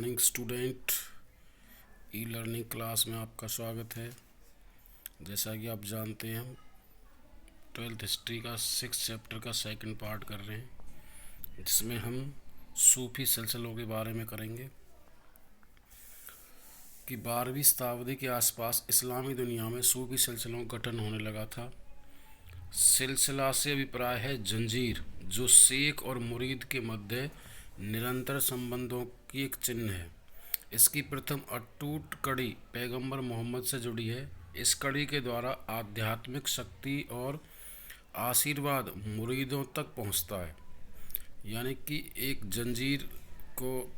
Morning student. E learning class में आपका स्वागत है। जैसा कि आप जानते हैं, हम 12th हिस्ट्री का 6 चैप्टर का सेकंड पार्ट कर रहे हैं, जिसमें हम सूफी सिलसिलों के बारे में करेंगे कि 12वीं शताब्दी के आसपास इस्लामी दुनिया में सूफी सिलसिलों का गठन होने लगा था। सिलसिला से अभिप्राय है जंजीर, जो शेख और मुरीद के मध्य निरंतर संबंधों की एक चिन्ह है। इसकी प्रथम अटूट कड़ी पैगंबर मोहम्मद से जुड़ी है। इस कड़ी के द्वारा आध्यात्मिक शक्ति और आशीर्वाद मुरीदों तक पहुंचता है, यानी कि एक जंजीर को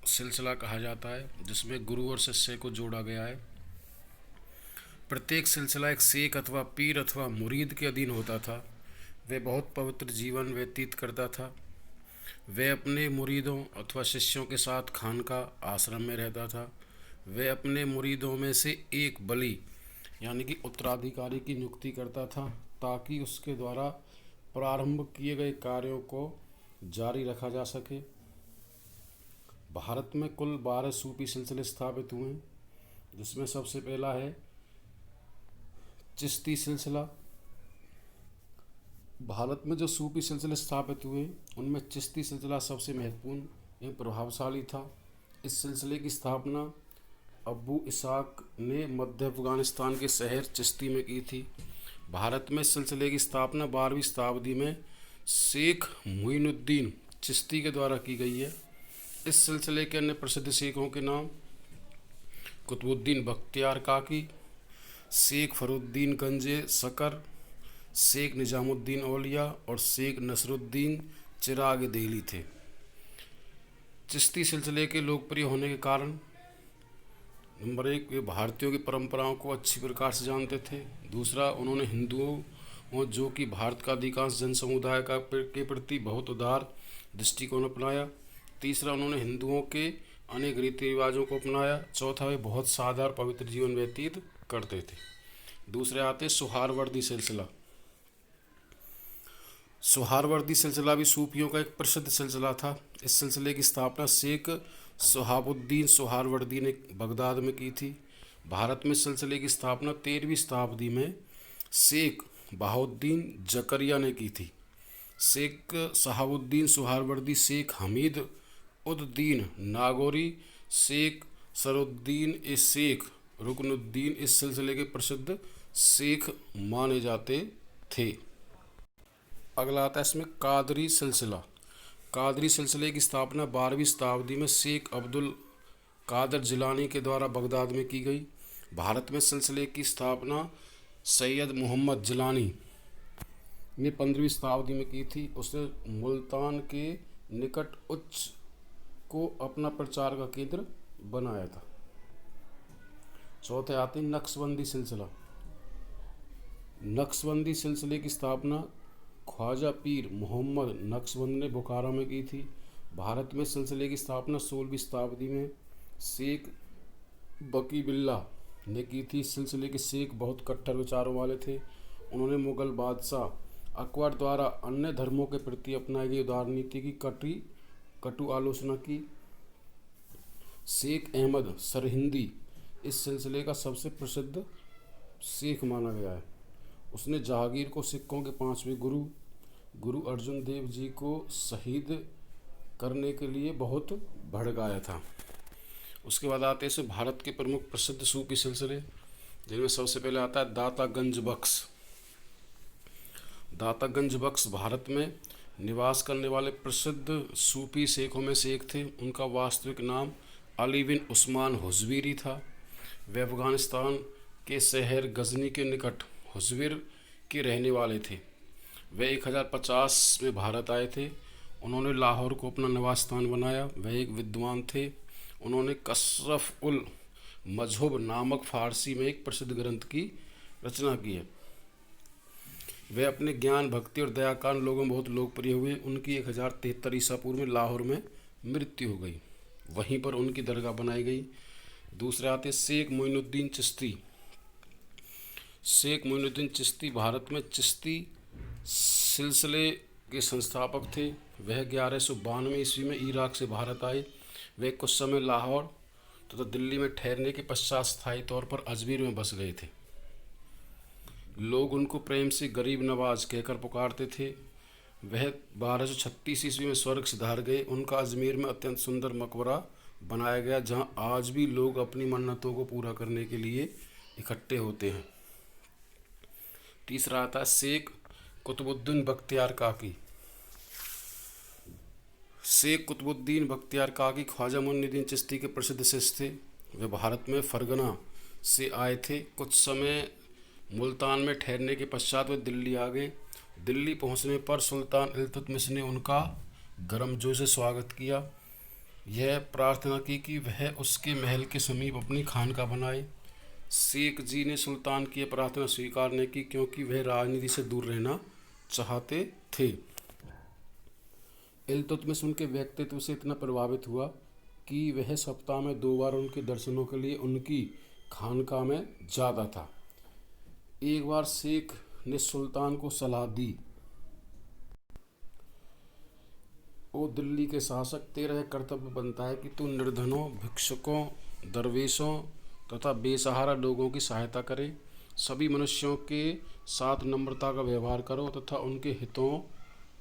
सिलसिला कहा जाता है, जिसमें गुरु और शिष्य को जोड़ा गया है। प्रत्येक सिलसिला एक शेख अथवा पीर अथवा मुरीद के अधीन होता था। वह बहुत पवित्र जीवन व्यतीत करता था। वह अपने मुरीदों अथवा शिष्यों के साथ खानका आश्रम में रहता था। वह अपने मुरीदों में से एक बली यानी कि उत्तराधिकारी की नियुक्ति करता था, ताकि उसके द्वारा प्रारंभ किए गए कार्यों को जारी रखा जा सके। भारत में कुल 12 सूफी सिलसिले स्थापित हुए, जिसमें सबसे पहला है चिश्ती सिलसिला। भारत में जो सूफी सिलसिले स्थापित हुए, उनमें चिश्ती सिलसिला सबसे महत्वपूर्ण एवं प्रभावशाली था। इस सिलसिले की स्थापना अबू इसाक ने मध्य अफगानिस्तान के शहर चिश्ती में की थी। भारत में इस सिलसिले की स्थापना 12वीं शताब्दी में शेख मुइनुद्दीन चिश्ती के द्वारा की गई है। इस सिलसिले के अन्य प्रसिद्ध शेखों के नाम कुतुबुद्दीन बख्तियार काकी, शेख फरुद्दीन गंजे सकर, शेख निजामुद्दीन औलिया और शेख नसरुद्दीन चिराग दिल्ली थे। चिश्ती सिलसिले के लोकप्रिय होने के कारण नंबर 1, वे भारतीयों की परंपराओं को अच्छी प्रकार से जानते थे। दूसरा, उन्होंने हिंदुओं जो कि भारत का अधिकांश जन समुदाय के प्रति बहुत उदार दृष्टिकोण अपनाया। तीसरा, उन्होंने हिंदुओं के अनेक रीति रिवाजों को अपनाया। चौथा, वे बहुत सादा और पवित्र जीवन व्यतीत करते थे। दूसरे आते सुहारवर्दी सिलसिला। सुहारवर्दी सिलसिला भी सूफियों का एक प्रसिद्ध सिलसिला था। इस सिलसिले की स्थापना शेख सोहाबुद्दीन सुहारवर्दी ने बगदाद में की थी। भारत में सिलसिले की स्थापना 13वीं शताब्दी में शेख बहाउद्दीन जकरिया ने की थी। शेख सहाबुद्दीन सुहारवर्दी, शेख हमीद उद-दीन नागौरी, शेख सरुद्दीन ए शेख रुकनुद्दीन इस सिलसिले के प्रसिद्ध शेख माने जाते थे। अगला आता है इसमें कादरी सिलसिला। कादरी सिलसिले की स्थापना 12वीं शताब्दी में शेख अब्दुल कादर जिलानी के द्वारा बगदाद में की गई। भारत में सिलसिले की स्थापना सैयद मोहम्मद जिलानी ने 15वीं शताब्दी में की थी। उसने मुल्तान के निकट उच्च को अपना प्रचार का केंद्र बनाया था। चौथे आते हैं नक्शबंदी सिलसिला। नक्शबंदी सिलसिले की स्थापना ख्वाजा पीर मोहम्मद नक्शबंद ने बुखारा में की थी। भारत में सिलसिले की स्थापना 16वीं शताब्दी में शेख बकी बिल्ला ने की थी। इस सिलसिले के शेख बहुत कट्टर विचारों वाले थे। उन्होंने मुगल बादशाह अकबर द्वारा अन्य धर्मों के प्रति अपनाई गई उदार नीति की कटु आलोचना की। शेख अहमद सरहिंदी इस सिलसिले का सबसे प्रसिद्ध शेख माना गया है। उसने जहांगीर को सिखों के 5वें गुरु अर्जुन देव जी को शहीद करने के लिए बहुत भड़काया था। उसके बाद आते हैं भारत के प्रमुख प्रसिद्ध सूफी सिलसिले, जिनमें सबसे पहले आता है दाता गंज बख्श। दाता गंज बख्श भारत में निवास करने वाले प्रसिद्ध सूफी शेखों में से एक थे। उनका वास्तविक नाम अली बिन उस्मान हुजवीरी था। वे अफगानिस्तान के शहर गजनी के निकट हुजवीर के रहने वाले थे। वे 1050 में भारत आए थे। उन्होंने लाहौर को अपना निवास स्थान बनाया। वह एक विद्वान थे। उन्होंने कशरफ उल मजहब नामक फारसी में एक प्रसिद्ध ग्रंथ की रचना की है। वे अपने ज्ञान, भक्ति और दया कारण लोगों में बहुत लोकप्रिय हुए। उनकी 1073 ईसा पूर्व में लाहौर में मृत्यु हो गई। वहीं पर उनकी दरगाह बनाई गई। दूसरे आते शेख मोइनुद्दीन चिश्ती। शेख मोइनुद्दीन चिश्ती भारत में चिश्ती सिलसिले के संस्थापक थे। वह 1192 ईस्वी में इराक से भारत आए। वे कुछ समय लाहौर तो दिल्ली में ठहरने के पश्चात स्थायी तौर पर अजमेर में बस गए थे। लोग उनको प्रेम से गरीब नवाज कहकर पुकारते थे। वह 1236 ईस्वी में स्वर्ग सिधार गए। उनका अजमेर में अत्यंत सुंदर मकबरा बनाया गया, जहां आज भी लोग अपनी मन्नतों को पूरा करने के लिए इकट्ठे होते हैं। तीसरा आता है शेख कुतुबुद्दीन बख्तियार काकी। शेख कुतुबुद्दीन बख्तियार काकी ख्वाजा मुइनुद्दीन चिश्ती के प्रसिद्ध शिष्य थे। वे भारत में फरगना से आए थे। कुछ समय मुल्तान में ठहरने के पश्चात वे दिल्ली आ गए। दिल्ली पहुंचने पर सुल्तान इल्तुतमिश ने उनका गर्मजोशी से स्वागत किया। यह प्रार्थना की कि वह उसके महल के समीप अपनी खानका बनाए। शेख जी ने सुल्तान की यह प्रार्थना स्वीकार नहीं की, क्योंकि वह राजनीति से दूर रहना चाहते थे। इल्तुतमिश उनके व्यक्तित्व से इतना प्रभावित हुआ कि वह सप्ताह में 2 बार उनके दर्शनों के लिए उनकी खानका में जाता था। एक बार शेख ने सुल्तान को सलाह दी, ओ दिल्ली के शासक, तेरा यह कर्तव्य बनता है कि तू निर्धनों, भिक्षुकों, दरवेशों तथा बेसहारा लोगों की सहायता करे। सभी मनुष्यों के साथ नम्रता का व्यवहार करो तथा उनके हितों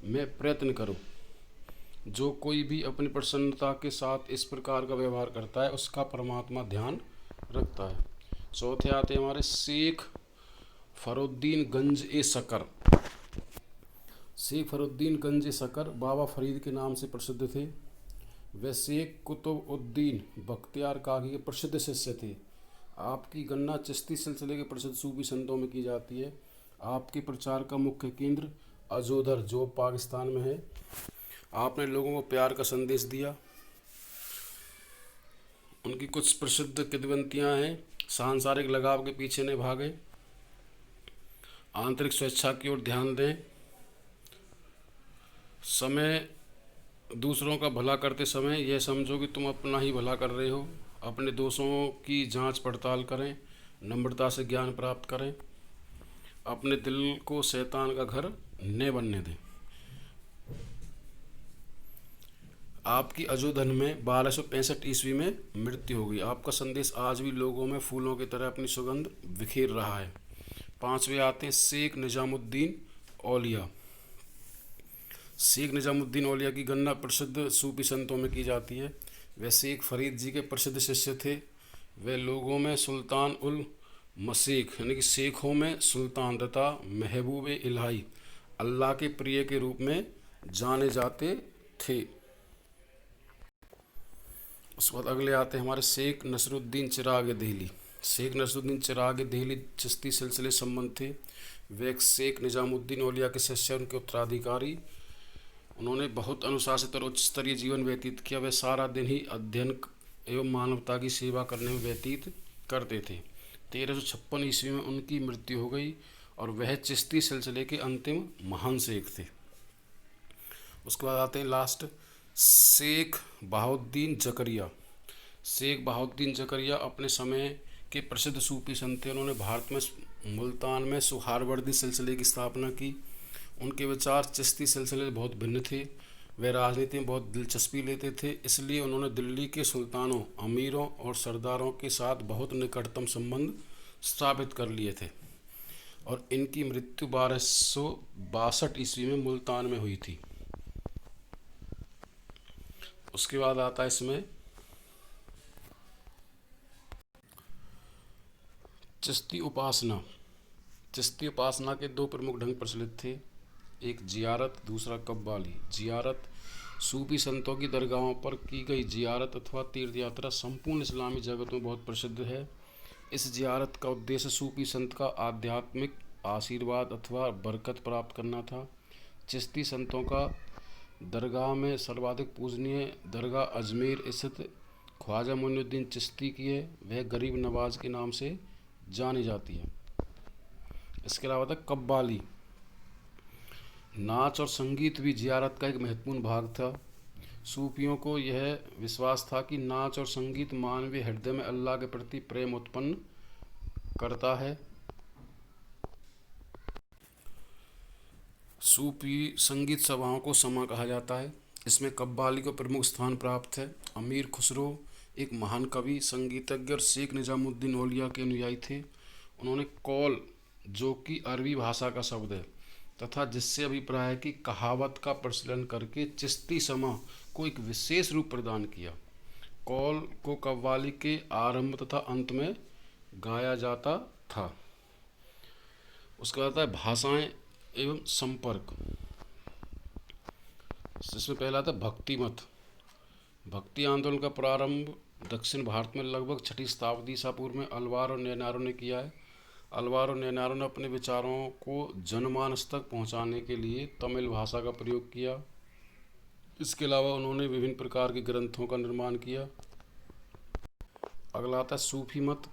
में प्रयत्न करो। जो कोई भी अपनी प्रसन्नता के साथ इस प्रकार का व्यवहार करता है, उसका परमात्मा ध्यान रखता है। चौथे आते हमारे शेख फरुद्दीन गंज ए शकर। शेख फरुद्दीन गंज ए शकर बाबा फरीद के नाम से प्रसिद्ध थे। वे शेख कुतुबुद्दीन बख्तियार काकी के प्रसिद्ध शिष्य थे। आपकी गणना चिश्ती सिलसिले के प्रसिद्ध सूफी संतों में की जाती है। आपके प्रचार का मुख्य केंद्र अजोधर, जो पाकिस्तान में है। आपने लोगों को प्यार का संदेश दिया। उनकी कुछ प्रसिद्ध किंवदंतियां हैं। सांसारिक लगाव के पीछे न भागे, आंतरिक स्वेच्छा की ओर ध्यान दें, समय दूसरों का भला करते समय यह समझो कि तुम अपना ही भला कर रहे हो। अपने दोषों की जांच पड़ताल करें, नम्रता से ज्ञान प्राप्त करें, अपने दिल को शैतान का घर न बनने दें। आपकी अजोधन में 1265 ईस्वी में मृत्यु हो गई। आपका संदेश आज भी लोगों में फूलों की तरह अपनी सुगंध बिखेर रहा है। पांचवें आते हैं शेख निजामुद्दीन औलिया। शेख निजामुद्दीन औलिया की गणना प्रसिद्ध सूफी संतों में की जाती है। वे शेख फरीद जी के प्रसिद्ध शिष्य थे। वे लोगों में सुल्तान उल मशीख यानी कि शेखों में सुल्तान तथा महबूब इलाही, अल्लाह के प्रिय के रूप में जाने जाते थे। उसके बाद अगले आते हैं हमारे शेख नसरुद्दीन चिराग दिल्ली। शेख नसरुद्दीन चिराग दिल्ली चिश्ती सिलसिले संबंध थे। वे शेख निजामुद्दीन औलिया के शिष्य, उनके उत्तराधिकारी। उन्होंने बहुत अनुशासित और उच्च स्तरीय जीवन व्यतीत किया। वे सारा दिन ही अध्ययन एवं मानवता की सेवा करने में व्यतीत करते थे। 1356 ईस्वी में उनकी मृत्यु हो गई और वह चिश्ती सिलसिले के अंतिम महान शेख थे। उसके बाद आते हैं लास्ट शेख बहाउद्दीन जकरिया। शेख बहाउद्दीन जकरिया अपने समय के प्रसिद्ध सूफी संत थे। उन्होंने भारत में मुल्तान में सुहारवर्दी सिलसिले की स्थापना की। उनके विचार चिश्ती सिलसिले से बहुत भिन्न थे। वे राजनीति में बहुत दिलचस्पी लेते थे, इसलिए उन्होंने दिल्ली के सुल्तानों, अमीरों और सरदारों के साथ बहुत निकटतम संबंध स्थापित कर लिए थे और इनकी मृत्यु 1262 ईस्वी में मुल्तान में हुई थी। उसके बाद आता है इसमें चिश्ती उपासना। चिश्ती उपासना के 2 प्रमुख ढंग प्रचलित थे, एक जियारत, दूसरा कव्वाली। जियारत सूफी संतों की दरगाहों पर की गई जियारत अथवा तीर्थ यात्रा संपूर्ण इस्लामी जगत में बहुत प्रसिद्ध है। इस जियारत का उद्देश्य सूफी संत का आध्यात्मिक आशीर्वाद अथवा बरकत प्राप्त करना था। चिश्ती संतों का दरगाह में सर्वाधिक पूजनीय दरगाह अजमेर स्थित ख्वाजा मुइनुद्दीन चिश्ती की है। वह गरीब नवाज के नाम से जानी जाती है। इसके अलावा था कव्वाली। नाच और संगीत भी जियारत का एक महत्वपूर्ण भाग था। सूफियों को यह विश्वास था कि नाच और संगीत मानवीय हृदय में अल्लाह के प्रति प्रेम उत्पन्न करता है। सूफी संगीत सभाओं को समा कहा जाता है। इसमें कव्वाली को प्रमुख स्थान प्राप्त है। अमीर खुसरो एक महान कवि, संगीतज्ञ और शेख निजामुद्दीन औलिया के अनुयायी थे। उन्होंने कौल, जो कि अरबी भाषा का शब्द है तथा जिससे अभिप्राय है कि कहावत का प्रचलन करके चिश्ती समा को एक विशेष रूप प्रदान किया। कौल को कव्वाली के आरंभ तथा अंत में गाया जाता था। उसके बाद आता है भाषाएं एवं संपर्क। इसमें पहला आता है भक्ति मत। भक्ति आंदोलन का प्रारंभ दक्षिण भारत में लगभग 6वीं शताब्दी ईसा पूर्व में अलवार और नैनारों ने किया है। अलवार और नैनारों ने अपने विचारों को जनमानस तक पहुंचाने के लिए तमिल भाषा का प्रयोग किया। इसके अलावा उन्होंने विभिन्न प्रकार के ग्रंथों का निर्माण किया। अगला आता है सूफी मत।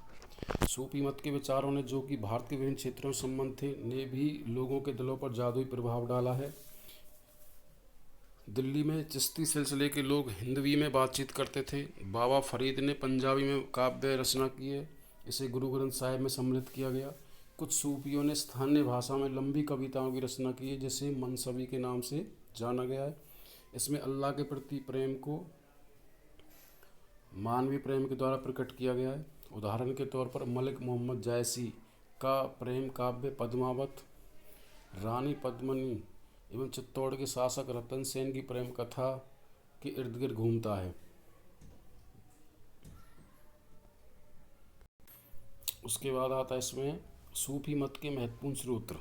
सूफी मत के विचारों ने, जो कि भारत के विभिन्न क्षेत्रों से संबंध थे, ने भी लोगों के दिलों पर जादुई प्रभाव डाला है। दिल्ली में चिश्ती सिलसिले के लोग हिंदवी में बातचीत करते थे। बाबा फरीद ने पंजाबी में काव्य रचना की है। इसे गुरु ग्रंथ साहिब में सम्मिलित किया गया। कुछ सूफियों ने स्थानीय भाषा में लंबी कविताओं की रचना की है, जिसे मनसबी के नाम से जाना गया है। इसमें अल्लाह के प्रति प्रेम को मानवीय प्रेम के द्वारा प्रकट किया गया है। उदाहरण के तौर पर मलिक मोहम्मद जायसी का प्रेम काव्य पद्मावत, रानी पद्मिनी एवं चित्तौड़ के शासक रतन सेन की प्रेम कथा के इर्द गिर्द घूमता है। उसके बाद आता है इसमें सूफी मत के महत्वपूर्ण स्रोत।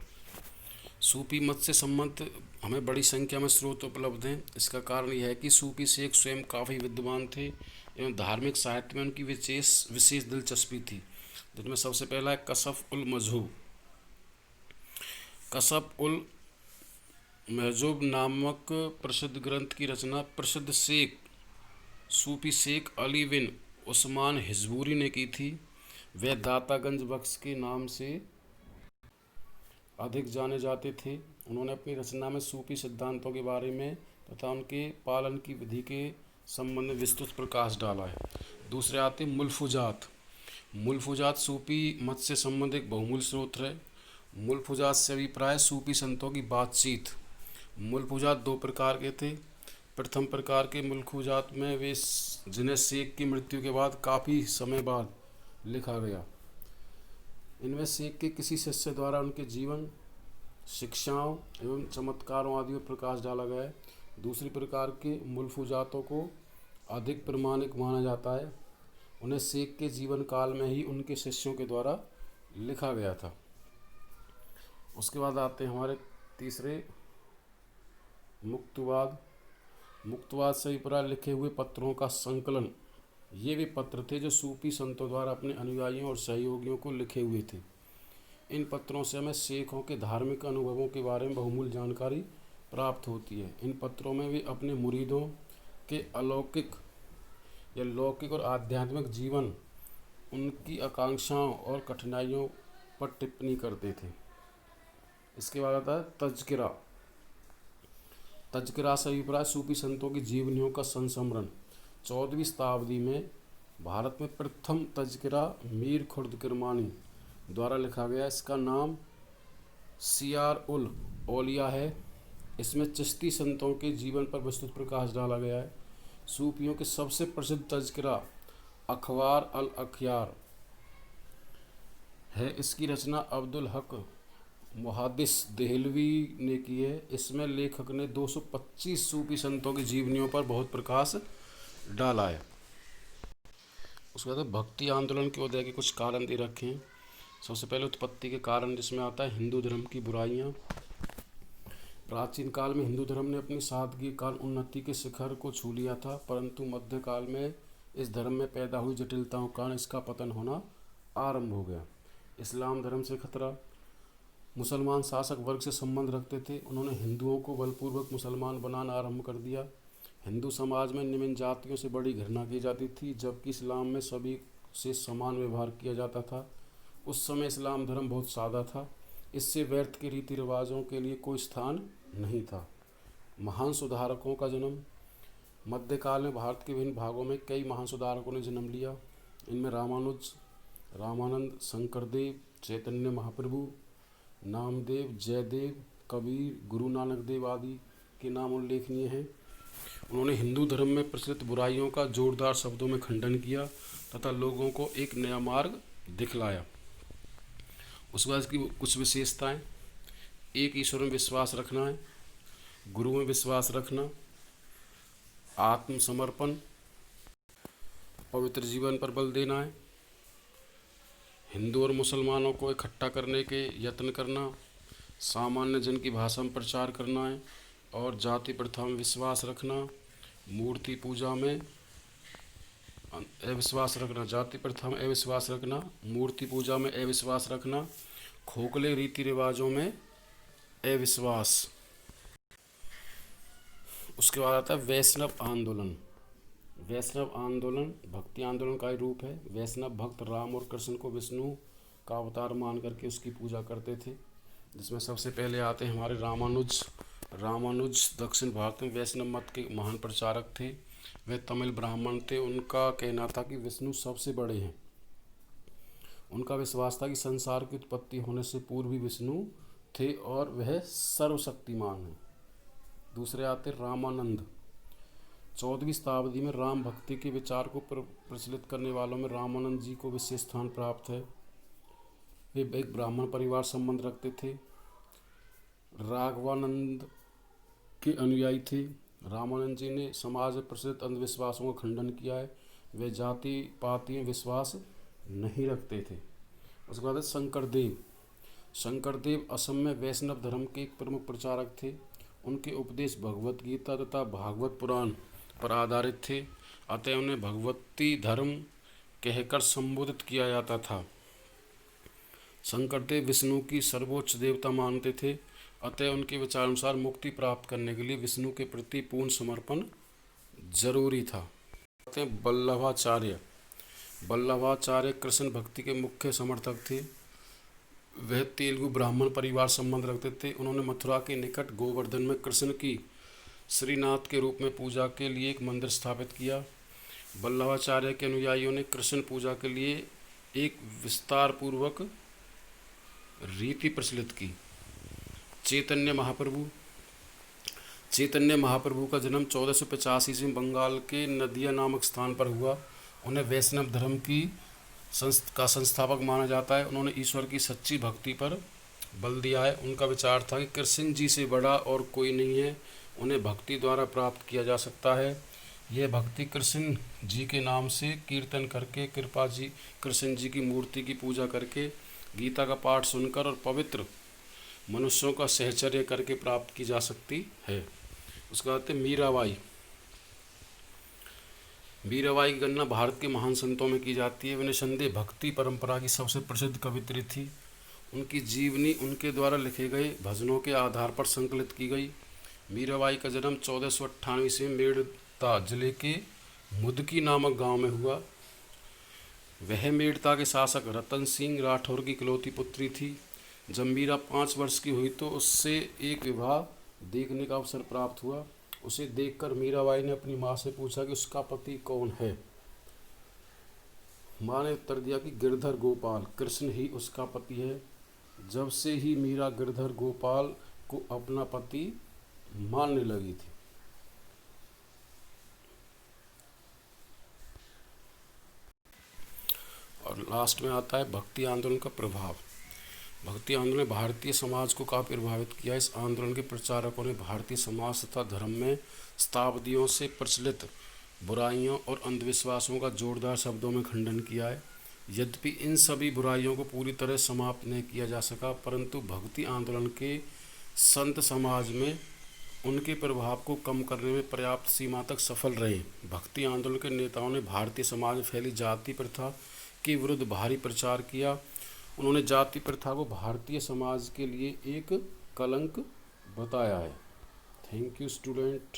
सूफी मत से संबंधित हमें बड़ी संख्या में स्रोत उपलब्ध हैं। इसका कारण यह है कि सूफी शेख स्वयं काफ़ी विद्वान थे एवं धार्मिक साहित्य में उनकी विशेष दिलचस्पी थी, जिनमें सबसे पहला है कशफ उल मजहूब। कशफ उल महजूब नामक प्रसिद्ध ग्रंथ की रचना प्रसिद्ध सूफी शेख अली बिन उस्मान हिजबूरी ने की थी। वे दातागंज बख्श के नाम से अधिक जाने जाते थे। उन्होंने अपनी रचना में सूफी सिद्धांतों के बारे में तथा उनके पालन की विधि के संबंध में विस्तृत प्रकाश डाला है। दूसरे आते मुल्फुजात। मुल्फुजात सूफी मत से संबंधित एक बहुमूल्य स्रोत है। मुल्फुजात से अभिप्राय सूफी संतों की बातचीत। मुल्फुजात दो प्रकार के थे। प्रथम प्रकार के मुल्फुजात में वे जिन्हें शेख की मृत्यु के बाद काफ़ी समय बाद लिखा गया। इनमें शेख के किसी शिष्य द्वारा उनके जीवन, शिक्षाओं एवं चमत्कारों आदि पर प्रकाश डाला गया है। दूसरी प्रकार के मुल्फुजातों को अधिक प्रमाणिक माना जाता है। उन्हें शेख के जीवन काल में ही उनके शिष्यों के द्वारा लिखा गया था। उसके बाद आते हैं हमारे तीसरे मुक्तवाद। मुक्तवाद से अभिप्राय लिखे हुए पत्रों का संकलन। ये वे पत्र थे जो सूफी संतों द्वारा अपने अनुयायियों और सहयोगियों को लिखे हुए थे। इन पत्रों से हमें शेखों के धार्मिक अनुभवों के बारे में बहुमूल्य जानकारी प्राप्त होती है। इन पत्रों में वे अपने मुरीदों के अलौकिक या लौकिक और आध्यात्मिक जीवन, उनकी आकांक्षाओं और कठिनाइयों पर टिप्पणी करते थे। इसके बाद आता है तज़किरा। तज़किरा से अभिप्राय सूफी संतों की जीवनियों का संस्मरण। 14वीं शताब्दी में भारत में प्रथम तज़किरा मीर खुर्द किरमानी द्वारा लिखा गया। इसका नाम सियार उल औलिया है। इसमें चिश्ती संतों के जीवन पर विस्तृत प्रकाश डाला गया है। सूफियों के सबसे प्रसिद्ध तज़किरा अखबार अल अखयार है। इसकी रचना अब्दुल हक मुहद्दिस देहलवी ने की है। इसमें लेखक ने 225 सूफी संतों की जीवनियों पर बहुत प्रकाश डाला है। उसके बाद भक्ति आंदोलन के उदय के कुछ कारण दे रखे हैं। सबसे पहले उत्पत्ति के कारण, जिसमें आता है हिंदू धर्म की बुराइयाँ। प्राचीन काल में हिंदू धर्म ने अपनी सादगी काल उन्नति के शिखर को छू लिया था, परंतु मध्यकाल में इस धर्म में पैदा हुई जटिलताओं के कारण इसका पतन होना आरंभ हो गया। इस्लाम धर्म से खतरा। मुसलमान शासक वर्ग से संबंध रखते थे। उन्होंने हिंदुओं को बलपूर्वक मुसलमान बनाना आरंभ कर दिया। हिंदू समाज में निम्न जातियों से बड़ी घृणा की जाती थी, जबकि इस्लाम में सभी से समान व्यवहार किया जाता था। उस समय इस्लाम धर्म बहुत सादा था। इससे व्यर्थ के रीति रिवाजों के लिए कोई स्थान नहीं था। महान सुधारकों का जन्म। मध्यकाल में भारत के विभिन्न भागों में कई महान सुधारकों ने जन्म लिया। इनमें रामानुज, रामानंद, शंकरदेव, चैतन्य महाप्रभु, नामदेव, जयदेव, कबीर, गुरु नानक देव आदि के नाम उल्लेखनीय हैं। उन्होंने हिंदू धर्म में प्रचलित बुराइयों का जोरदार शब्दों में खंडन किया तथा लोगों को एक नया मार्ग दिखलाया। उसके बाद इसकी कुछ विशेषताएं: एक, ईश्वर में विश्वास रखना है, गुरु में विश्वास रखना, आत्मसमर्पण, पवित्र जीवन पर बल देना है, हिंदू और मुसलमानों को इकट्ठा करने के यत्न करना, सामान्य जन की भाषा में प्रचार करना है और जाति प्रथा में विश्वास रखना, मूर्ति पूजा में अविश्वास रखना, जाति प्रथा में अविश्वास रखना, मूर्ति पूजा में अविश्वास रखना, खोखले रीति रिवाजों में अविश्वास। उसके बाद आता है वैष्णव आंदोलन। वैष्णव आंदोलन भक्ति आंदोलन का ही रूप है। वैष्णव भक्त राम और कृष्ण को विष्णु का अवतार मान करके उसकी पूजा करते थे, जिसमें सबसे पहले आते हैं हमारे रामानुज। रामानुज दक्षिण भारत में वैष्णव मत के महान प्रचारक थे। वे तमिल ब्राह्मण थे। उनका कहना था कि विष्णु सबसे बड़े हैं। उनका विश्वास था कि संसार की उत्पत्ति होने से पूर्व भी विष्णु थे और वह सर्वशक्तिमान है। दूसरे आते रामानंद। 14वीं शताब्दी में राम भक्ति के विचार को प्रचलित करने वालों में रामानंद जी को विशेष स्थान प्राप्त है। वे एक ब्राह्मण परिवार संबंध रखते थे। राघवानंद के अनुयायी थे। रामानंद जी ने समाज में प्रचलित अंधविश्वासों का खंडन किया है। वे जाति पाति में विश्वास नहीं रखते थे। उसके बाद शंकरदेव। शंकरदेव असम में वैष्णव धर्म के एक प्रमुख प्रचारक थे। उनके उपदेश भगवत गीता तथा भागवत पुराण पर आधारित थे, अतः उन्हें भगवती धर्म कहकर संबोधित किया जाता था। शंकरदेव विष्णु की सर्वोच्च देवता मानते थे, अतः उनके विचारानुसार मुक्ति प्राप्त करने के लिए विष्णु के प्रति पूर्ण समर्पण जरूरी था। वल्लभाचार्य। वल्लभाचार्य कृष्ण भक्ति के मुख्य समर्थक थे। वह तेलुगु ब्राह्मण परिवार संबंध रखते थे। उन्होंने मथुरा के निकट गोवर्धन में कृष्ण की श्रीनाथ के रूप में पूजा के लिए एक मंदिर स्थापित किया। वल्लभाचार्य के अनुयायियों ने कृष्ण पूजा के लिए एक विस्तार पूर्वक रीति प्रचलित की। चैतन्य महाप्रभु। चैतन्य महाप्रभु का जन्म 1485 ईस्वी में बंगाल के नदिया नामक स्थान पर हुआ। उन्हें वैष्णव धर्म का संस्थापक माना जाता है। उन्होंने ईश्वर की सच्ची भक्ति पर बल दिया है। उनका विचार था कि कृष्ण जी से बड़ा और कोई नहीं है, उन्हें भक्ति द्वारा प्राप्त किया जा सकता है। यह भक्ति कृष्ण जी के नाम से कीर्तन करके, कृपा जी कृष्ण जी की मूर्ति की पूजा करके, गीता का पाठ सुनकर और पवित्र मनुष्यों का सहचर्य करके प्राप्त की जा सकती है। उसके बाद मीराबाई। मीराबाई की गणना भारत के महान संतों में की जाती है। वे निसंदेह भक्ति परंपरा की सबसे प्रसिद्ध कवित्री थी। उनकी जीवनी उनके द्वारा लिखे गए भजनों के आधार पर संकलित की गई। मीराबाई का जन्म 1498 ईस्वी में मेड़ता जिले के मुदकी नामक गांव में हुआ। वह मेड़ता के शासक रतन सिंह राठौर की इकलौती पुत्री थी। जब मीरा 5 वर्ष की हुई तो उससे एक विवाह देखने का अवसर प्राप्त हुआ। उसे देखकर मीराबाई ने अपनी माँ से पूछा कि उसका पति कौन है। माँ ने उत्तर दिया कि गिरधर गोपाल, कृष्ण ही उसका पति है। जब से ही मीरा गिरधर गोपाल को अपना पति मानने लगी थी। और लास्ट में आता है भक्ति आंदोलन का प्रभाव। भक्ति आंदोलन ने भारतीय समाज को काफ़ी प्रभावित किया। इस आंदोलन के प्रचारकों ने भारतीय समाज तथा धर्म में शताब्दियों से प्रचलित बुराइयों और अंधविश्वासों का जोरदार शब्दों में खंडन किया है। यद्यपि इन सभी बुराइयों को पूरी तरह समाप्त नहीं किया जा सका, परंतु भक्ति आंदोलन के संत समाज में उनके प्रभाव को कम करने में पर्याप्त सीमा तक सफल रहे। भक्ति आंदोलन के नेताओं ने भारतीय समाज में फैली जाति प्रथा के विरुद्ध भारी प्रचार किया। उन्होंने जाति प्रथा को भारतीय समाज के लिए एक कलंक बताया है। Thank you student.